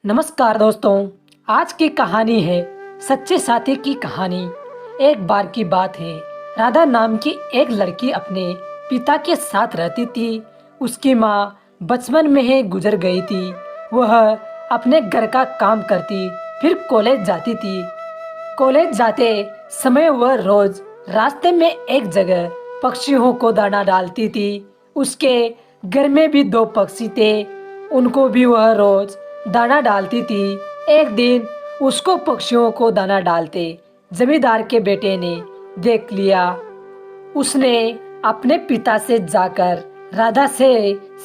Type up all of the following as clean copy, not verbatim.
नमस्कार दोस्तों, आज की कहानी है सच्चे साथी की कहानी। एक बार की बात है, राधा नाम की एक लड़की अपने पिता के साथ रहती थी। उसकी माँ बचपन में ही गुजर गई थी। वह अपने घर का काम करती, फिर कॉलेज जाती थी। कॉलेज जाते समय वह रोज रास्ते में एक जगह पक्षियों को दाना डालती थी। उसके घर में भी दो पक्षी थे, उनको भी वह रोज दाना डालती थी। एक दिन उसको पक्षियों को दाना डालते जमींदार के बेटे ने देख लिया। उसने अपने पिता से जाकर राधा से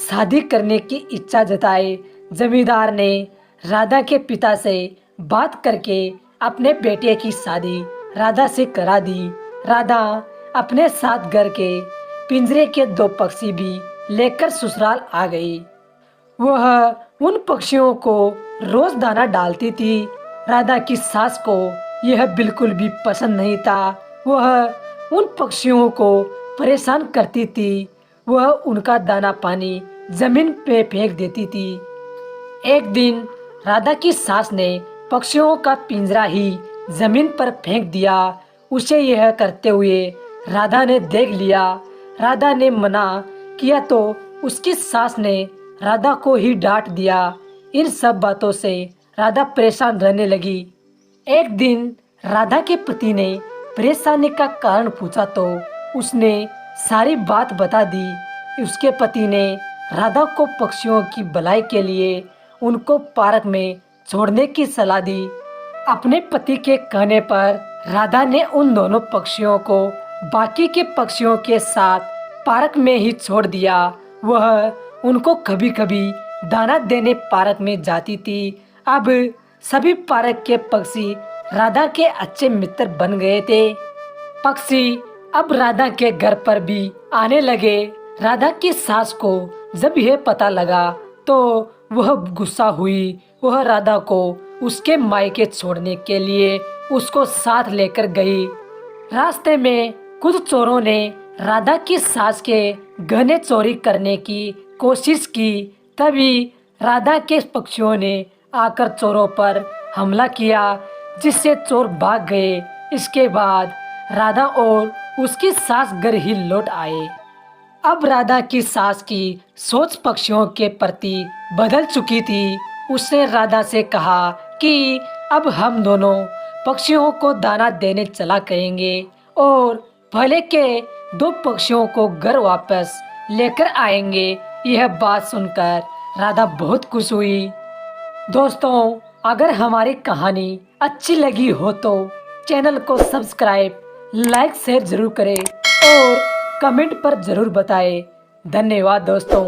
शादी करने की इच्छा जताई। जमींदार ने राधा के पिता से बात करके अपने बेटे की शादी राधा से करा दी। राधा अपने साथ घर के पिंजरे के दो पक्षी भी लेकर ससुराल आ गई। वह उन पक्षियों को रोज दाना डालती थी। राधा की सास को यह बिल्कुल भी पसंद नहीं था। वह उन पक्षियों को परेशान करती थी। वह उनका दाना पानी जमीन पे फेंक देती थी। एक दिन राधा की सास ने पक्षियों का पिंजरा ही जमीन पर फेंक दिया। उसे यह करते हुए राधा ने देख लिया। राधा ने मना किया तो उसकी सास ने राधा को ही डांट दिया। इन सब बातों से राधा परेशान रहने लगी। एक दिन राधा के पति ने परेशानी का कारण पूछा तो उसने सारी बात बता दी। उसके पति ने राधा को पक्षियों की भलाई के लिए उनको पार्क में छोड़ने की सलाह दी। अपने पति के कहने पर राधा ने उन दोनों पक्षियों को बाकी के पक्षियों के साथ पार्क में ही छोड़ दिया। वह उनको कभी कभी दाना देने पार्क में जाती थी। अब सभी पार्क के पक्षी राधा के अच्छे मित्र बन गए थे। पक्षी अब राधा के घर पर भी आने लगे। राधा की सास को जब यह पता लगा तो वह गुस्सा हुई। वह राधा को उसके मायके छोड़ने के लिए उसको साथ लेकर गई। रास्ते में कुछ चोरों ने राधा की सास के गहने चोरी करने की कोशिश की। तभी राधा के पक्षियों ने आकर चोरों पर हमला किया, जिससे चोर भाग गए। इसके बाद राधा और उसकी सास घर ही लौट आए। अब राधा की सास की सोच पक्षियों के प्रति बदल चुकी थी। उसने राधा से कहा कि अब हम दोनों पक्षियों को दाना देने चला करेंगे और पहले के दो पक्षियों को घर वापस लेकर आएंगे। यह बात सुनकर राधा बहुत खुश हुई। दोस्तों, अगर हमारी कहानी अच्छी लगी हो तो चैनल को सब्सक्राइब, लाइक, शेयर जरूर करें और कमेंट पर जरूर बताएं। धन्यवाद दोस्तों।